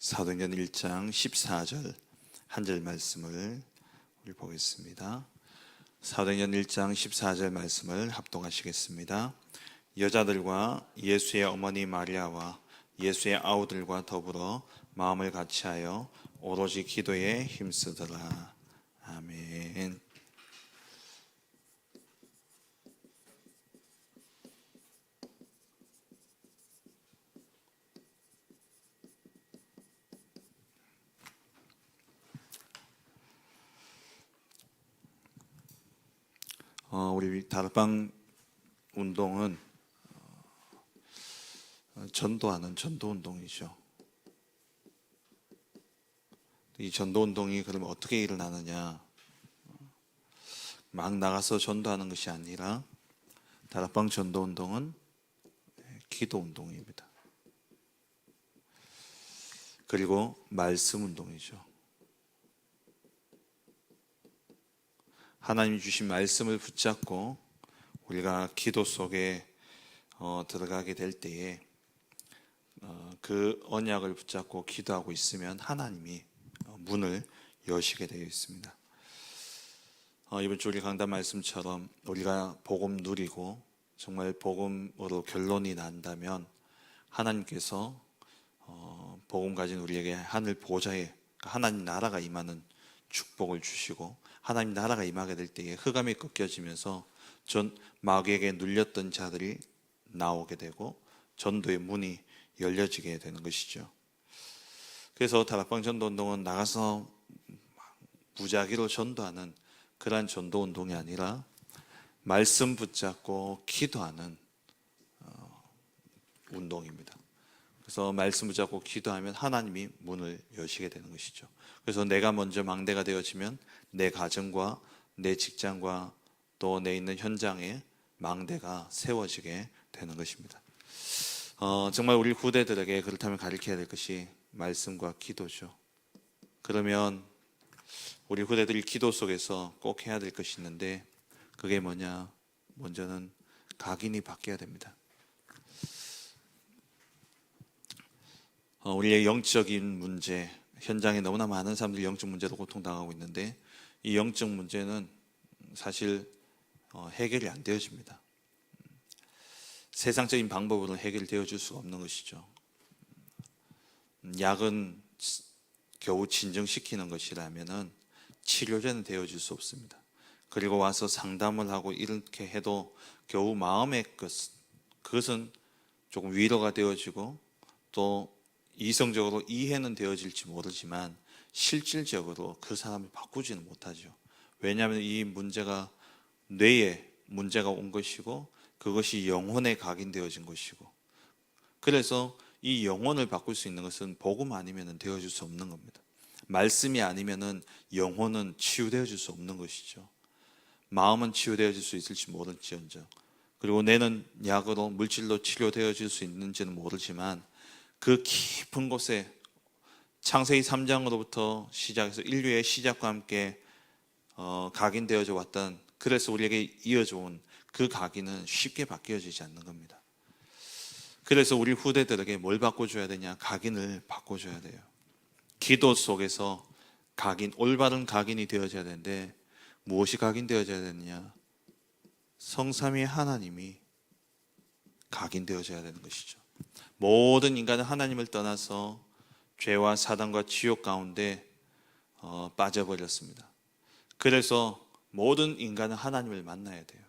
사도행전 1장 14절 한 절 말씀을 우리 보겠습니다. 사도행전 1장 14절 말씀을 합독하시겠습니다. 여자들과 예수의 어머니 마리아와 예수의 아우들과 더불어 마음을 같이하여 오로지 기도에 힘쓰더라. 아멘. 우리 다락방 운동은 전도하는 전도 운동이죠. 이 전도 운동이 그러면 어떻게 일어나느냐? 막 나가서 전도하는 것이 아니라 다락방 전도 운동은 기도 운동입니다. 그리고 말씀 운동이죠. 하나님이 주신 말씀을 붙잡고 우리가 기도 속에 들어가게 될 때에 그 언약을 붙잡고 기도하고 있으면 하나님이 문을 여시게 되어 있습니다. 이번 주 우리 강단 말씀처럼 우리가 복음 누리고 정말 복음으로 결론이 난다면 하나님께서 복음 가진 우리에게 하늘 보좌에 하나님 나라가 임하는 축복을 주시고 하나님 나라가 임하게 될 때에 흑암이 꺾여지면서 마귀에게 눌렸던 자들이 나오게 되고 전도의 문이 열려지게 되는 것이죠. 그래서 다락방 전도운동은 나가서 무작위로 전도하는 그러한 전도운동이 아니라 말씀 붙잡고 기도하는 운동입니다. 그래서 말씀 붙잡고 기도하면 하나님이 문을 여시게 되는 것이죠. 그래서 내가 먼저 망대가 되어지면 내 가정과 내 직장과 또 내 있는 현장에 망대가 세워지게 되는 것입니다. 정말 우리 후대들에게 그렇다면 가르쳐야 될 것이 말씀과 기도죠. 그러면 우리 후대들이 기도 속에서 꼭 해야 될 것이 있는데 그게 뭐냐? 먼저는 각인이 바뀌어야 됩니다. 우리의 영적인 문제, 현장에 너무나 많은 사람들이 영적 문제로 고통당하고 있는데 이 영적 문제는 사실 해결이 안 되어집니다. 세상적인 방법으로는 해결되어 줄 수가 없는 것이죠. 약은 겨우 진정시키는 것이라면 치료제는 되어줄 수 없습니다. 그리고 와서 상담을 하고 이렇게 해도 겨우 마음의 그것은 조금 위로가 되어지고 또 이성적으로 이해는 되어질지 모르지만 실질적으로 그 사람을 바꾸지는 못하죠. 왜냐하면 이 문제가 뇌에 문제가 온 것이고 그것이 영혼에 각인되어진 것이고 그래서 이 영혼을 바꿀 수 있는 것은 복음 아니면 되어줄 수 없는 겁니다. 말씀이 아니면 영혼은 치유되어질 수 없는 것이죠. 마음은 치유되어질 수 있을지 모를지언정 그리고 뇌는 약으로 물질로 치료되어질 수 있는지는 모르지만 그 깊은 곳에 창세기 3장으로부터 시작해서 인류의 시작과 함께 각인되어져 왔던 그래서 우리에게 이어져 온 그 각인은 쉽게 바뀌어지지 않는 겁니다. 그래서 우리 후대들에게 뭘 바꿔줘야 되냐? 각인을 바꿔줘야 돼요. 기도 속에서 각인, 올바른 각인이 되어져야 되는데 무엇이 각인되어져야 되느냐? 성삼위 하나님이 각인되어져야 되는 것이죠. 모든 인간은 하나님을 떠나서 죄와 사단과 지옥 가운데 빠져버렸습니다. 그래서 모든 인간은 하나님을 만나야 돼요.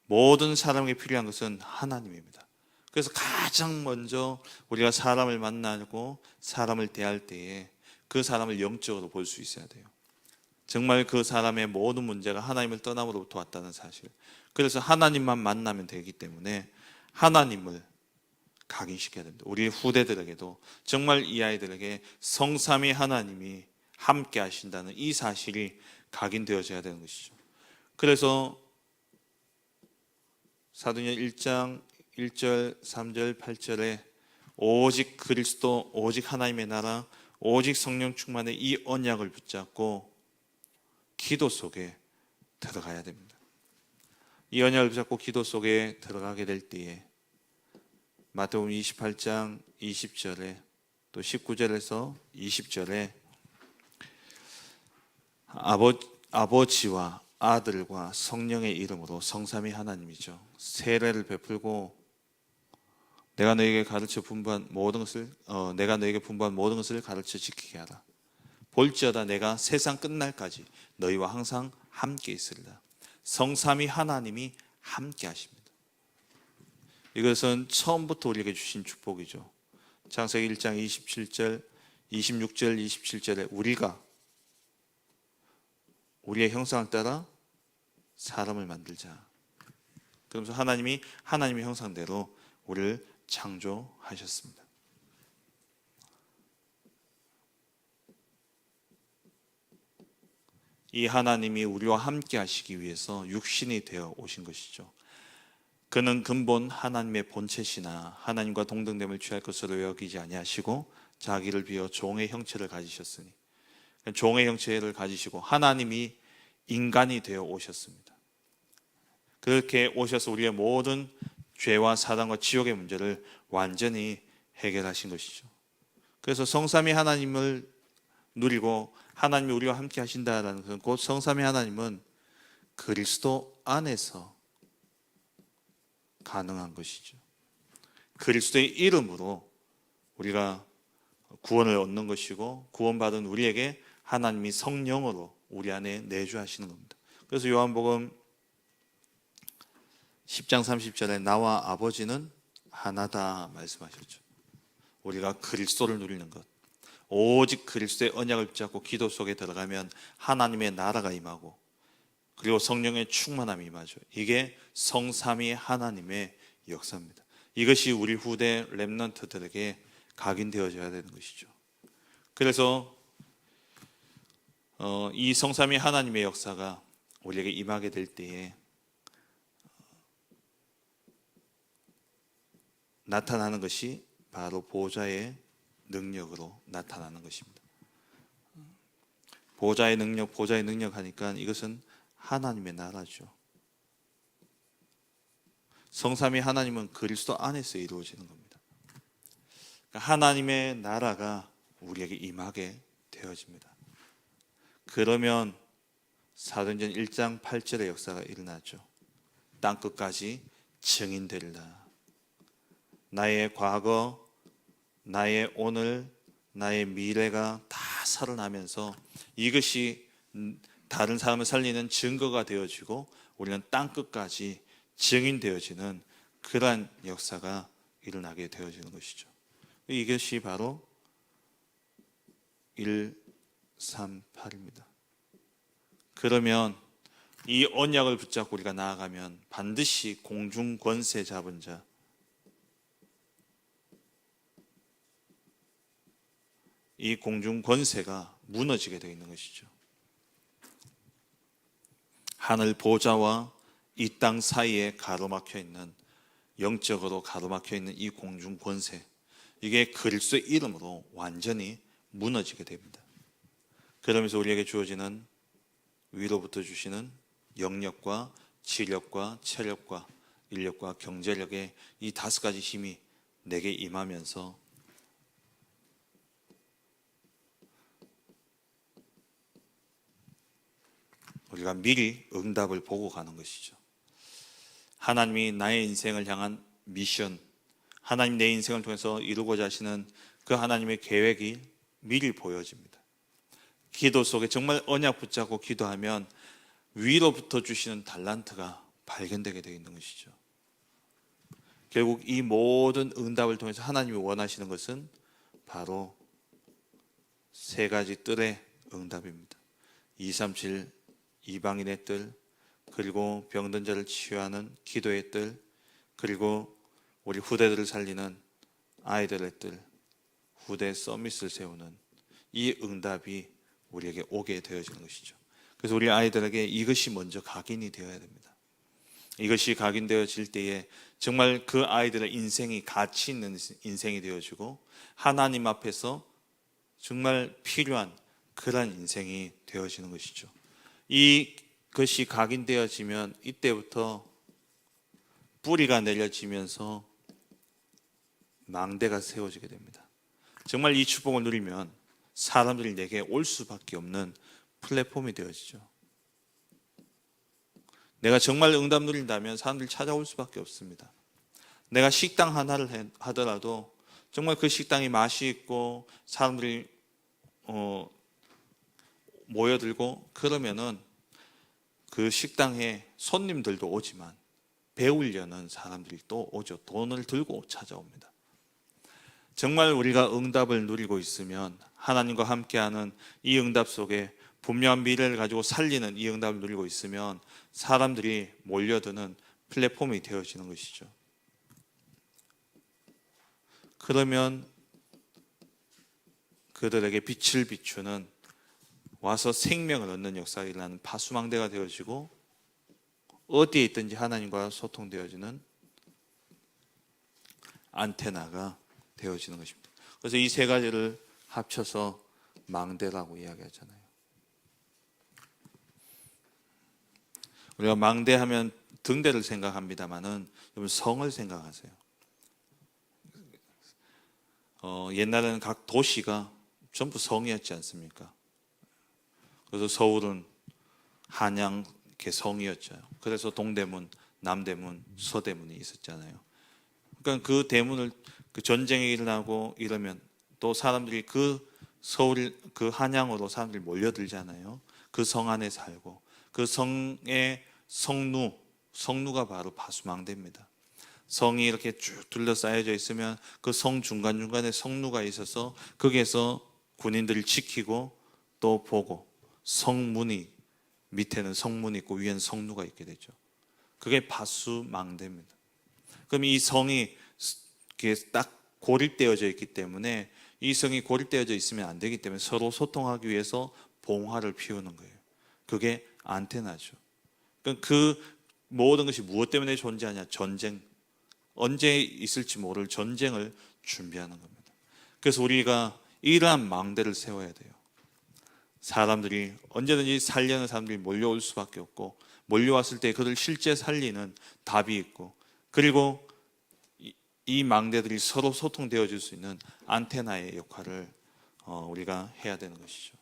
모든 사람에게 필요한 것은 하나님입니다. 그래서 가장 먼저 우리가 사람을 만나고 사람을 대할 때에 그 사람을 영적으로 볼 수 있어야 돼요. 정말 그 사람의 모든 문제가 하나님을 떠남으로부터 왔다는 사실. 그래서 하나님만 만나면 되기 때문에 하나님을 각인시켜야 됩니다. 우리 후대들에게도 정말 이 아이들에게 성삼위 하나님이 함께 하신다는 이 사실이 각인되어져야 되는 것이죠. 그래서 사도행전 1장 1절, 3절, 8절에 오직 그리스도, 오직 하나님의 나라, 오직 성령 충만의 이 언약을 붙잡고 기도 속에 들어가야 됩니다. 이 언약을 붙잡고 기도 속에 들어가게 될 때에 마태복음 28장 20절에 또 19절에서 20절에 아버지와 아들과 성령의 이름으로 성삼위 하나님이죠. 세례를 베풀고 내가 너에게 분부한 모든 것을 가르쳐 지키게 하라. 볼지어다 내가 세상 끝날까지 너희와 항상 함께 있으리라. 성삼위 하나님이 함께 하십니다. 이것은 처음부터 우리에게 주신 축복이죠. 창세기 1장 26절 27절에 우리가 우리의 형상을 따라 사람을 만들자. 그러면서 하나님이 하나님의 형상대로 우리를 창조하셨습니다. 이 하나님이 우리와 함께 하시기 위해서 육신이 되어 오신 것이죠. 그는 근본 하나님의 본체시나 하나님과 동등됨을 취할 것으로 여기지 아니하시고 자기를 비어 종의 형체를 가지셨으니, 종의 형체를 가지시고 하나님이 인간이 되어 오셨습니다. 그렇게 오셔서 우리의 모든 죄와 사단과 지옥의 문제를 완전히 해결하신 것이죠. 그래서 성삼위 하나님을 누리고 하나님이 우리와 함께 하신다라는 것은 곧 성삼위 하나님은 그리스도 안에서 가능한 것이죠. 그리스도의 이름으로 우리가 구원을 얻는 것이고 구원받은 우리에게 하나님이 성령으로 우리 안에 내주하시는 겁니다. 그래서 요한복음 10장 30절에 나와 아버지는 하나다 말씀하셨죠. 우리가 그리스도를 누리는 것, 오직 그리스도의 언약을 붙잡고 기도 속에 들어가면 하나님의 나라가 임하고 그리고 성령의 충만함이 임하죠. 이게 성삼위 하나님의 역사입니다. 이것이 우리 후대 렘넌트들에게 각인되어져야 되는 것이죠. 그래서 이 성삼위 하나님의 역사가 우리에게 임하게 될 때에 나타나는 것이 바로 보좌의 능력으로 나타나는 것입니다. 보좌의 능력 하니까 이것은 하나님의 나라죠. 성삼위 하나님은 그리스도 안에서 이루어지는 겁니다. 그러니까 하나님의 나라가 우리에게 임하게 되어집니다. 그러면 사도행전 1장 8절의 역사가 일어나죠. 땅끝까지 증인되리라. 나의 과거, 나의 오늘, 나의 미래가 다 살아나면서 이것이 다른 사람을 살리는 증거가 되어지고 우리는 땅끝까지 증인되어지는 그러한 역사가 일어나게 되어지는 것이죠. 이것이 바로 138입니다. 그러면 이 언약을 붙잡고 우리가 나아가면 반드시 공중 권세 잡은 자, 이 공중 권세가 무너지게 되어 있는 것이죠. 하늘 보좌와 이 땅 사이에 가로막혀 있는, 영적으로 가로막혀 있는 이 공중 권세, 이게 그리스도의 이름으로 완전히 무너지게 됩니다. 그러면서 우리에게 주어지는 위로부터 주시는 영력과 지력과 체력과 인력과 경제력의 이 5가지 힘이 내게 임하면서 우리가 미리 응답을 보고 가는 것이죠. 하나님이 나의 인생을 향한 미션, 하나님 내 인생을 통해서 이루고자 하시는 그 하나님의 계획이 미리 보여집니다. 기도 속에 정말 언약 붙잡고 기도하면 위로부터 주시는 달란트가 발견되게 되어 있는 것이죠. 결국 이 모든 응답을 통해서 하나님이 원하시는 것은 바로 3가지 뜰의 응답입니다. 237 이방인의 뜰, 그리고 병든 자를 치유하는 기도의 뜰, 그리고 우리 후대들을 살리는 아이들의 뜰, 후대 서밋을 세우는 이 응답이 우리에게 오게 되어지는 것이죠. 그래서 우리 아이들에게 이것이 먼저 각인이 되어야 됩니다. 이것이 각인되어질 때에 정말 그 아이들의 인생이 가치 있는 인생이 되어지고 하나님 앞에서 정말 필요한 그런 인생이 되어지는 것이죠. 이것이 각인되어지면 이때부터 뿌리가 내려지면서 망대가 세워지게 됩니다. 정말 이 축복을 누리면 사람들이 내게 올 수밖에 없는 플랫폼이 되어지죠. 내가 정말 응답 누린다면 사람들이 찾아올 수밖에 없습니다. 내가 식당 하나를 하더라도 정말 그 식당이 맛이 있고 사람들이 모여들고 그러면은 그 식당에 손님들도 오지만 배우려는 사람들이 또 오죠. 돈을 들고 찾아옵니다. 정말 우리가 응답을 누리고 있으면 하나님과 함께하는 이 응답 속에 분명한 미래를 가지고 살리는 이 응답을 누리고 있으면 사람들이 몰려드는 플랫폼이 되어지는 것이죠. 그러면 그들에게 빛을 비추는 와서 생명을 얻는 역사가 일어나는 파수망대가 되어지고 어디에 있든지 하나님과 소통되어지는 안테나가 되어지는 것입니다. 그래서 이 세 가지를 합쳐서 망대라고 이야기하잖아요. 우리가 망대하면 등대를 생각합니다만은 여러분 성을 생각하세요. 옛날에는 각 도시가 전부 성이었지 않습니까? 그래서 서울은 한양의 성이었죠. 그래서 동대문, 남대문, 서대문이 있었잖아요. 그러니까 그 대문을 그 전쟁이 일어나고 이러면 또 사람들이 그 서울 그 한양으로 사람들이 몰려들잖아요. 그 성 안에 살고 그 성의 성루가 바로 파수망대입니다. 성이 이렇게 쭉 둘러싸여져 있으면 그 성 중간중간에 성루가 있어서 거기에서 군인들을 지키고 또 보고 성문이 밑에는 성문이 있고 위에는 성루가 있게 되죠. 그게 파수망대입니다. 그럼 이 성이 딱 고립되어져 있기 때문에 이 성이 고립되어져 있으면 안 되기 때문에 서로 소통하기 위해서 봉화를 피우는 거예요. 그게 안테나죠. 그 모든 것이 무엇 때문에 존재하냐? 전쟁. 언제 있을지 모를 전쟁을 준비하는 겁니다. 그래서 우리가 이러한 망대를 세워야 돼요. 사람들이 언제든지 살려는 사람들이 몰려올 수밖에 없고 몰려왔을 때 그들 실제 살리는 답이 있고 그리고 이 망대들이 서로 소통되어 줄 수 있는 안테나의 역할을 우리가 해야 되는 것이죠.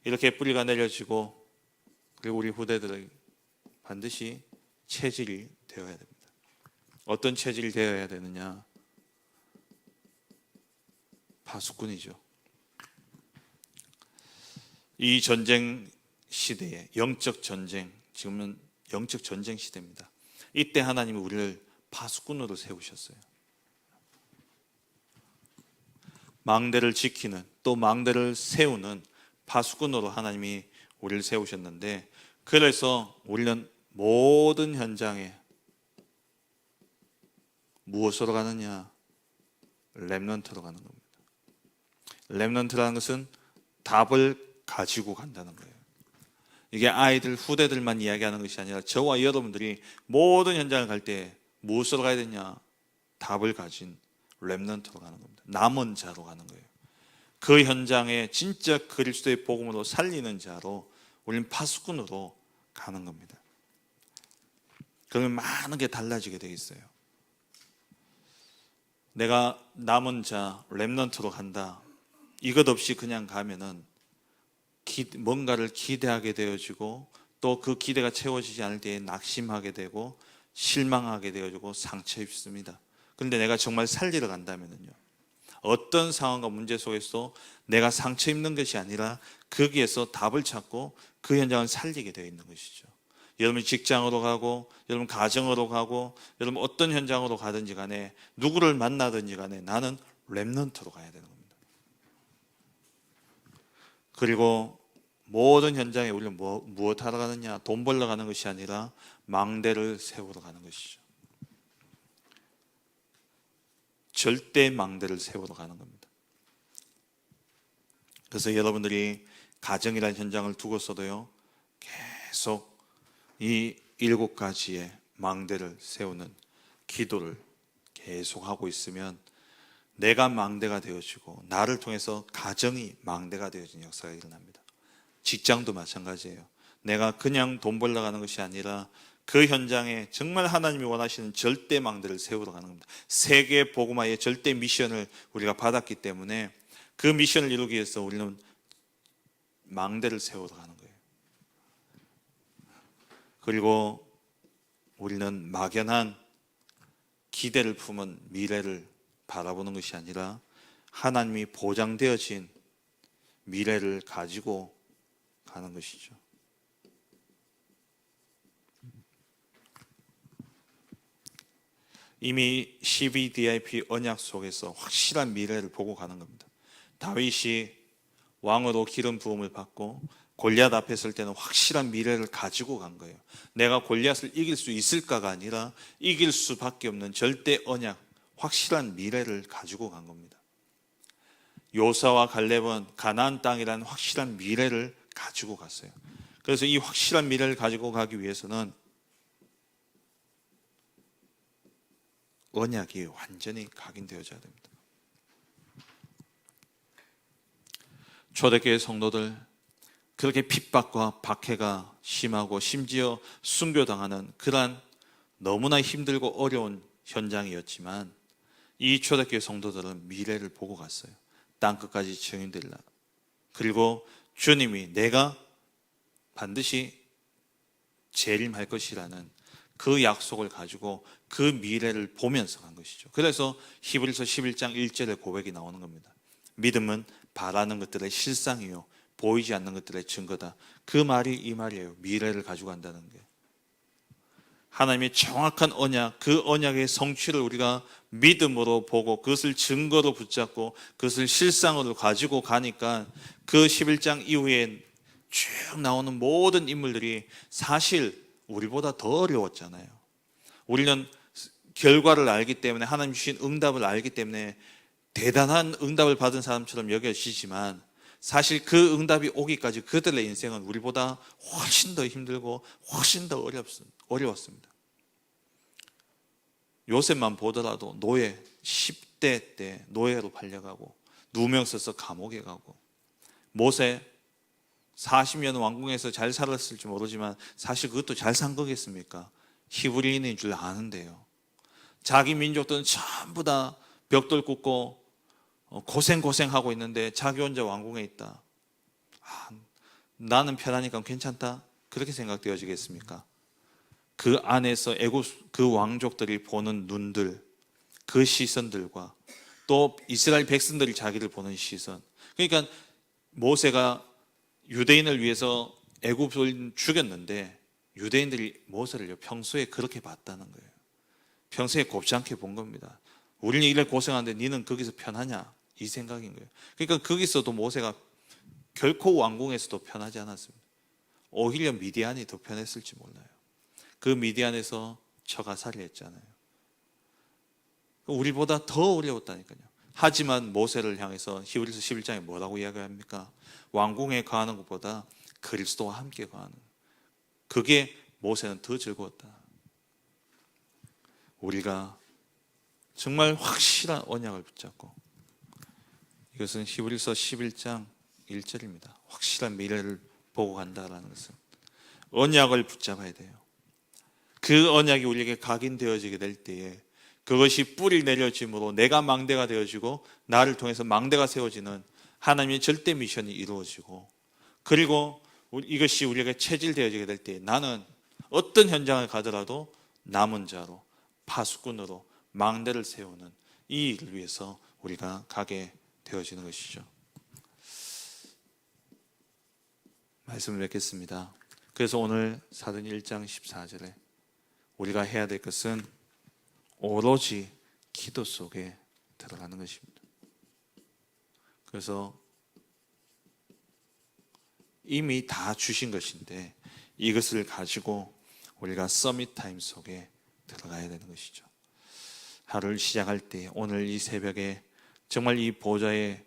이렇게 뿌리가 내려지고 그리고 우리 후대들이 반드시 체질이 되어야 됩니다. 어떤 체질이 되어야 되느냐? 파수꾼이죠. 이 전쟁 시대에 영적 전쟁, 지금은 영적 전쟁 시대입니다. 이때 하나님이 우리를 파수꾼으로 세우셨어요. 망대를 지키는 또 망대를 세우는 파수꾼으로 하나님이 우리를 세우셨는데 그래서 우리는 모든 현장에 무엇으로 가느냐? 렘넌트로 가는 겁니다. 렘넌트라는 것은 답을 가지고 간다는 거예요. 이게 아이들, 후대들만 이야기하는 것이 아니라 저와 여러분들이 모든 현장을 갈 때 무엇으로 가야 되냐? 답을 가진 렘넌트로 가는 겁니다. 남은 자로 가는 거예요. 그 현장에 진짜 그리스도의 복음으로 살리는 자로 우리는 파수꾼으로 가는 겁니다. 그러면 많은 게 달라지게 되어 있어요. 내가 남은 자, 렘넌트로 간다. 이것 없이 그냥 가면은 뭔가를 기대하게 되어지고 또 그 기대가 채워지지 않을 때에 낙심하게 되고 실망하게 되어지고 상처 입습니다. 그런데 내가 정말 살리러 간다면요, 어떤 상황과 문제 속에서 내가 상처 입는 것이 아니라 거기에서 답을 찾고 그 현장을 살리게 되어 있는 것이죠. 여러분이 직장으로 가고 여러분 가정으로 가고 여러분 어떤 현장으로 가든지 간에 누구를 만나든지 간에 나는 렘넌트로 가야 되는 겁니다. 그리고 모든 현장에 우리는 무엇 하러 가느냐? 돈 벌러 가는 것이 아니라 망대를 세우러 가는 것이죠. 절대 망대를 세우러 가는 겁니다. 그래서 여러분들이 가정이라는 현장을 두고서도요, 계속 이 7가지의 망대를 세우는 기도를 계속하고 있으면 내가 망대가 되어지고 나를 통해서 가정이 망대가 되어지는 역사가 일어납니다. 직장도 마찬가지예요. 내가 그냥 돈 벌러 가는 것이 아니라 그 현장에 정말 하나님이 원하시는 절대 망대를 세우러 가는 겁니다. 세계 복음화의 절대 미션을 우리가 받았기 때문에 그 미션을 이루기 위해서 우리는 망대를 세우러 가는 거예요. 그리고 우리는 막연한 기대를 품은 미래를 바라보는 것이 아니라 하나님이 보장되어진 미래를 가지고 가는 것이죠. 이미 CBDIP 언약 속에서 확실한 미래를 보고 가는 겁니다. 다윗이 왕으로 기름 부음을 받고 골리앗 앞에 설 때는 확실한 미래를 가지고 간 거예요. 내가 골리앗을 이길 수 있을까가 아니라 이길 수밖에 없는 절대 언약, 확실한 미래를 가지고 간 겁니다. 요사와 갈렙은 가나안 땅이라는 확실한 미래를 가지고 갔어요. 그래서 이 확실한 미래를 가지고 가기 위해서는 언약이 완전히 각인되어져야 됩니다. 초대교회 성도들, 그렇게 핍박과 박해가 심하고 심지어 순교당하는 그러한 너무나 힘들고 어려운 현장이었지만 이 초대교회 성도들은 미래를 보고 갔어요. 땅끝까지 증인되리라. 그리고 주님이 내가 반드시 재림할 것이라는 그 약속을 가지고 그 미래를 보면서 간 것이죠. 그래서 히브리서 11장 1절의 고백이 나오는 겁니다. 믿음은 바라는 것들의 실상이요 보이지 않는 것들의 증거다. 그 말이 이 말이에요. 미래를 가지고 간다는 게. 하나님의 정확한 언약, 그 언약의 성취를 우리가 믿음으로 보고 그것을 증거로 붙잡고 그것을 실상으로 가지고 가니까 그 11장 이후에 쭉 나오는 모든 인물들이 사실 우리보다 더 어려웠잖아요. 우리는 결과를 알기 때문에 하나님 주신 응답을 알기 때문에 대단한 응답을 받은 사람처럼 여겨지지만 사실 그 응답이 오기까지 그들의 인생은 우리보다 훨씬 더 힘들고 훨씬 더 어려웠습니다. 요셉만 보더라도 노예, 10대 때 노예로 팔려가고 누명 써서 감옥에 가고, 모세 40년 왕궁에서 잘 살았을지 모르지만 사실 그것도 잘 산 거겠습니까? 히브리인인 줄 아는데요. 자기 민족들은 전부 다 벽돌 굽고 고생하고 있는데 자기 혼자 왕궁에 있다. 나는 편하니까 괜찮다. 그렇게 생각되어지겠습니까? 그 안에서 애굽 그 왕족들이 보는 눈들, 그 시선들과 또 이스라엘 백성들이 자기를 보는 시선. 그러니까 모세가 유대인을 위해서 애굽을 죽였는데 유대인들이 모세를 평소에 그렇게 봤다는 거예요. 평소에 곱지 않게 본 겁니다. 우리는 이래 고생하는데 니는 거기서 편하냐? 이 생각인 거예요. 그러니까 거기서도 모세가 결코 왕궁에서도 편하지 않았습니다. 오히려 미디안이 더 편했을지 몰라요. 그 미디안에서 처가살이 했잖아요. 우리보다 더 어려웠다니까요. 하지만 모세를 향해서 히브리서 11장에 뭐라고 이야기합니까? 왕궁에 거하는 것보다 그리스도와 함께 거하는, 그게 모세는 더 즐거웠다. 우리가 정말 확실한 언약을 붙잡고, 이것은 히브리서 11장 1절입니다. 확실한 미래를 보고 간다라는 것은 언약을 붙잡아야 돼요. 그 언약이 우리에게 각인되어지게 될 때에 그것이 뿌리 내려짐으로 내가 망대가 되어지고 나를 통해서 망대가 세워지는 하나님의 절대 미션이 이루어지고, 그리고 이것이 우리에게 체질되어지게 될 때 나는 어떤 현장을 가더라도 남은 자로, 파수꾼으로 망대를 세우는 이 일을 위해서 우리가 가게 되어지는 것이죠. 말씀을 맺겠습니다. 그래서 오늘 사도행 1장 14절에 우리가 해야 될 것은 오로지 기도 속에 들어가는 것입니다. 그래서 이미 다 주신 것인데 이것을 가지고 우리가 서밋 타임 속에 들어가야 되는 것이죠. 하루를 시작할 때 오늘 이 새벽에 정말 이 보좌의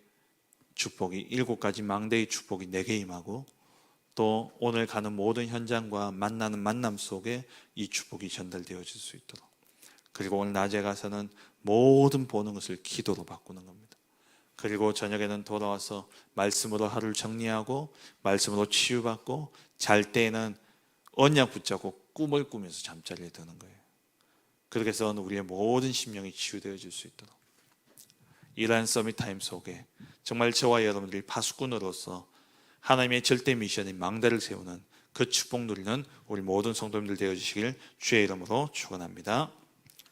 축복이, 7가지 망대의 축복이 내게 임하고 또 오늘 가는 모든 현장과 만나는 만남 속에 이 축복이 전달되어질 수 있도록, 그리고 오늘 낮에 가서는 모든 보는 것을 기도로 바꾸는 겁니다. 그리고 저녁에는 돌아와서 말씀으로 하루를 정리하고 말씀으로 치유받고, 잘 때에는 언약 붙잡고 꿈을 꾸면서 잠자리에 드는 거예요. 그렇게 해서 우리의 모든 심령이 치유되어질 수 있도록 이러한 서밋타임 속에 정말 저와 여러분들이 파수꾼으로서 하나님의 절대 미션인 망대를 세우는 그 축복 누리는 우리 모든 성도님들 되어주시길 주의 이름으로 축원합니다.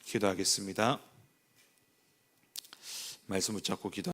기도하겠습니다. 말씀 붙잡고 기도.